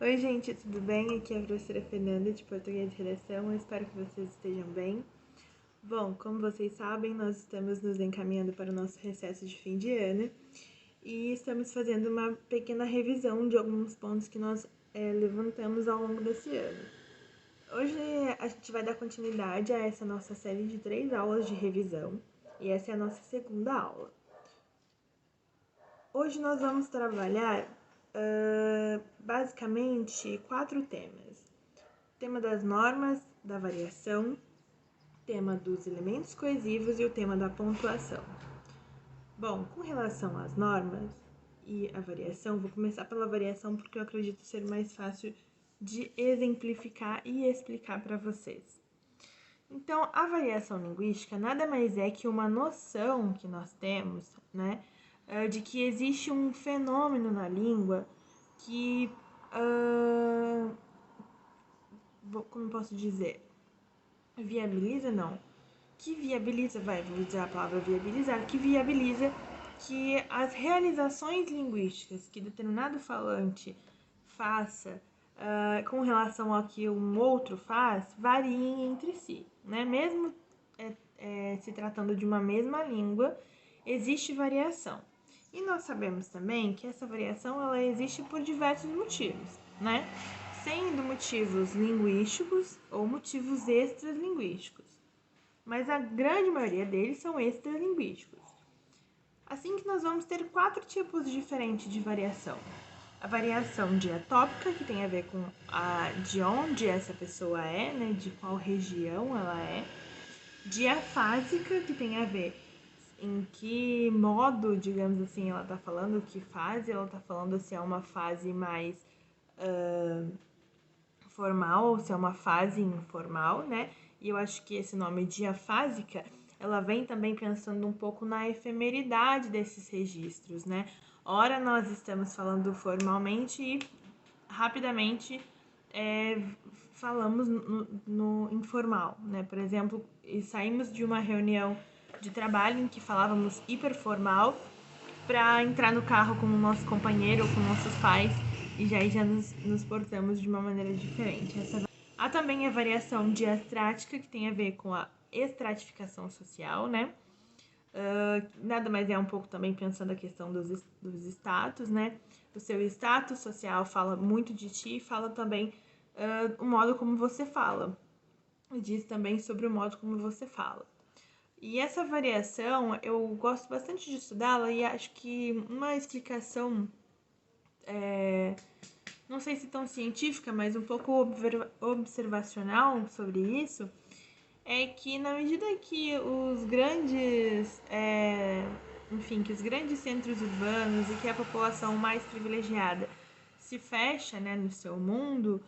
Oi, gente, tudo bem? Aqui é a professora Fernanda, de Português de Redação. Eu espero que vocês estejam bem. Bom, como vocês sabem, nós estamos nos encaminhando para o nosso recesso de fim de ano e estamos fazendo uma pequena revisão de alguns pontos que nós levantamos ao longo desse ano. Hoje a gente vai dar continuidade a essa nossa série de 3 aulas de revisão e essa é a nossa segunda aula. Hoje nós vamos trabalhar basicamente 4 temas. Tema das normas, da variação, tema dos elementos coesivos e o tema da pontuação. Bom, com relação às normas e a variação, vou começar pela variação porque eu acredito ser mais fácil de exemplificar e explicar para vocês. Então, a variação linguística nada mais é que uma noção que nós temos, né, de que existe um fenômeno na língua que, como posso dizer, viabiliza não, que viabiliza, vou dizer a palavra viabilizar, que viabiliza que as realizações linguísticas que determinado falante faça com relação ao que um outro faz, variem entre si, né? Mesmo se tratando de uma mesma língua, existe variação. E nós sabemos também que essa variação ela existe por diversos motivos, né? Sendo motivos linguísticos ou motivos extralinguísticos. Mas a grande maioria deles são extralinguísticos. Assim que nós vamos ter 4 tipos diferentes de variação. A variação diatópica, que tem a ver com de onde essa pessoa é, né, de qual região ela é. Diafásica, que tem a ver em que modo, digamos assim, ela está falando, que fase ela está falando, se é uma fase mais formal ou se é uma fase informal, né? E eu acho que esse nome diafásica, ela vem também pensando um pouco na efemeridade desses registros, né? Ora nós estamos falando formalmente e rapidamente falamos no informal, né? Por exemplo, saímos de uma reunião de trabalho em que falávamos hiperformal para entrar no carro com o nosso companheiro ou com nossos pais e já nos portamos de uma maneira diferente. Há também a variação diastrática, que tem a ver com a estratificação social, né? Nada mais é um pouco também pensando a questão dos status, né? O seu status social fala muito de ti, fala também o modo como você fala. Diz também sobre o modo como você fala. E essa variação, eu gosto bastante de estudá-la e acho que uma explicação, não sei se tão científica, mas um pouco observacional sobre isso, é que na medida que os grandes, que os grandes centros urbanos e que a população mais privilegiada se fecha, né, no seu mundo,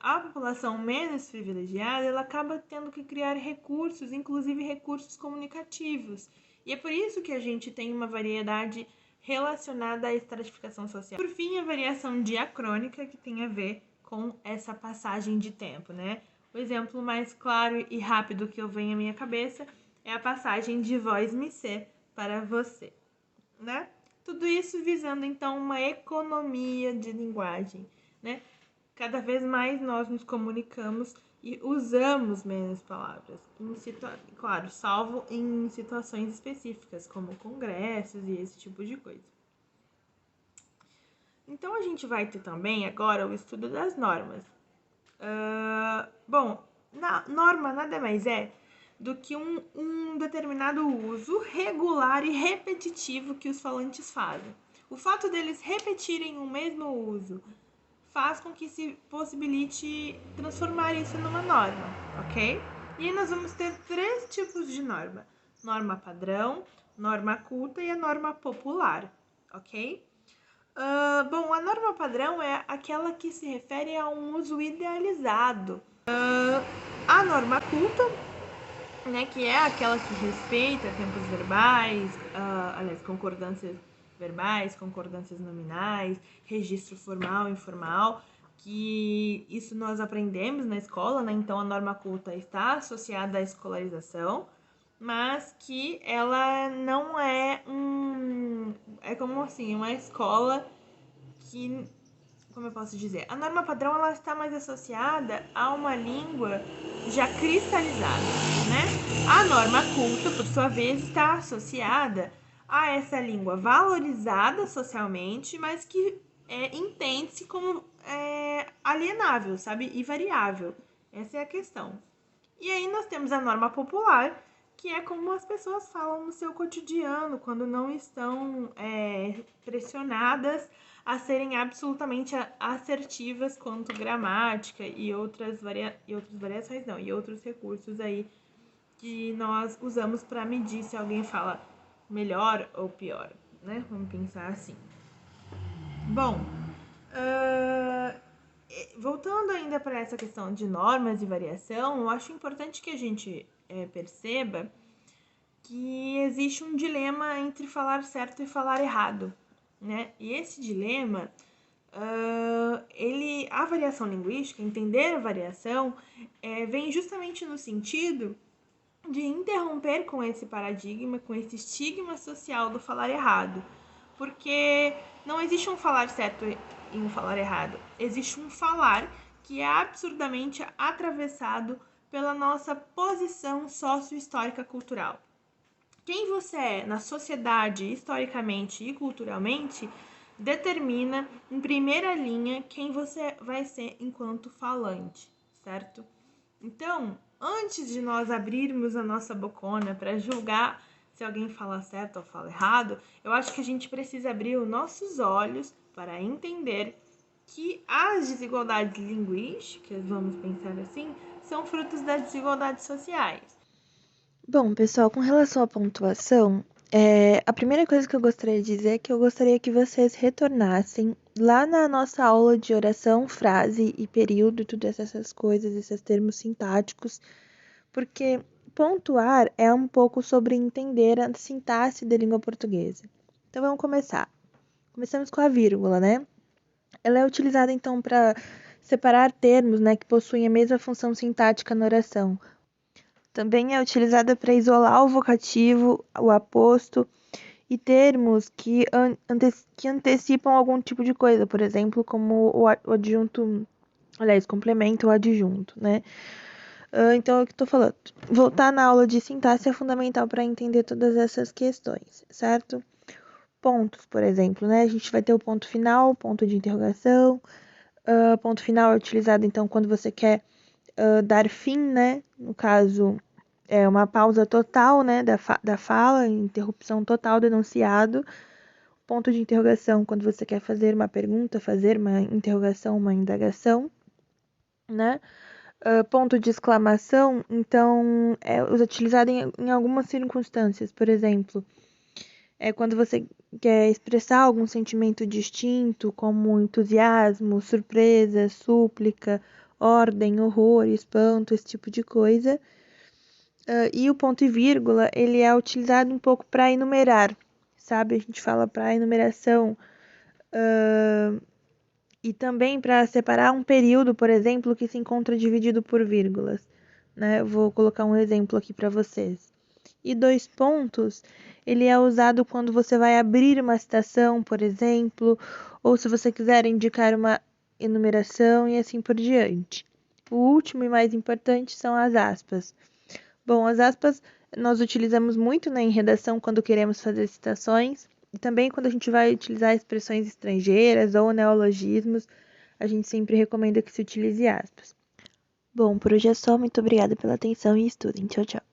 a população menos privilegiada ela acaba tendo que criar recursos, inclusive recursos comunicativos. E é por isso que a gente tem uma variedade relacionada à estratificação social. Por fim, a variação diacrônica, que tem a ver com essa passagem de tempo, né? O exemplo mais claro e rápido que eu venho à minha cabeça é a passagem de voz-me para você, né? Tudo isso visando, então, uma economia de linguagem, né? Cada vez mais nós nos comunicamos e usamos menos palavras, claro, salvo em situações específicas, como congressos e esse tipo de coisa. Então, a gente vai ter também agora o estudo das normas. Norma nada mais é do que um determinado uso regular e repetitivo que os falantes fazem. O fato deles repetirem o mesmo uso faz com que se possibilite transformar isso numa norma, ok? E aí nós vamos ter 3 tipos de norma: norma padrão, norma culta e a norma popular, ok? A norma padrão é aquela que se refere a um uso idealizado. A norma culta, né, que é aquela que respeita tempos verbais, concordâncias verbais, concordâncias nominais, registro formal e informal, que isso nós aprendemos na escola, né? Então a norma culta está associada à escolarização, mas que ela não é é como assim, uma escola que como eu posso dizer? A norma padrão ela está mais associada a uma língua já cristalizada, né? A norma culta, por sua vez, está associada a essa língua valorizada socialmente, mas que entende-se como alienável, sabe? E variável. Essa é a questão. E aí nós temos a norma popular, que é como as pessoas falam no seu cotidiano, quando não estão pressionadas a serem absolutamente assertivas quanto gramática e outras variações, não, e outros recursos aí que nós usamos para medir se alguém fala melhor ou pior, né? Vamos pensar assim. Bom, voltando ainda para essa questão de normas e variação, eu acho importante que a gente perceba que existe um dilema entre falar certo e falar errado, né? E esse dilema, a variação linguística, entender a variação, vem justamente no sentido de interromper com esse paradigma, com esse estigma social do falar errado. Porque não existe um falar certo e um falar errado. Existe um falar que é absurdamente atravessado pela nossa posição socio-histórica cultural. Quem você é na sociedade, historicamente e culturalmente, determina em primeira linha quem você vai ser enquanto falante, certo? Então, antes de nós abrirmos a nossa bocona para julgar se alguém fala certo ou fala errado, eu acho que a gente precisa abrir os nossos olhos para entender que as desigualdades linguísticas, vamos pensar assim, são frutos das desigualdades sociais. Bom, pessoal, com relação à pontuação, a primeira coisa que eu gostaria de dizer é que eu gostaria que vocês retornassem lá na nossa aula de oração, frase e período, todas essas coisas, esses termos sintáticos, porque pontuar é um pouco sobre entender a sintaxe da língua portuguesa. Então vamos começar. Começamos com a vírgula, né? Ela é utilizada então para separar termos, né, que possuem a mesma função sintática na oração. Também é utilizada para isolar o vocativo, o aposto e termos que antecipam algum tipo de coisa, por exemplo, como o adjunto, aliás, complemento ou adjunto, né? Então, é o que estou falando. Voltar na aula de sintaxe é fundamental para entender todas essas questões, certo? Pontos, por exemplo, né? A gente vai ter o ponto final, ponto de interrogação. Ponto final é utilizado, então, quando você quer dar fim, né? No caso, é uma pausa total, né, da fala, interrupção total do enunciado. Ponto de interrogação, quando você quer fazer uma pergunta, fazer uma interrogação, uma indagação, né? Ponto de exclamação, então, é utilizado em algumas circunstâncias. Por exemplo, é quando você quer expressar algum sentimento distinto, como entusiasmo, surpresa, súplica, ordem, horror, espanto, esse tipo de coisa. E o ponto e vírgula, ele é utilizado um pouco para enumerar, sabe? A gente fala para enumeração. E também para separar um período, por exemplo, que se encontra dividido por vírgulas, né? Eu vou colocar um exemplo aqui para vocês. E dois pontos, ele é usado quando você vai abrir uma citação, por exemplo, ou se você quiser indicar uma enumeração e assim por diante. O último e mais importante são as aspas. Bom, as aspas nós utilizamos muito, né, em redação quando queremos fazer citações e também quando a gente vai utilizar expressões estrangeiras ou neologismos, a gente sempre recomenda que se utilize aspas. Bom, por hoje é só. Muito obrigada pela atenção e estudem. Tchau, tchau.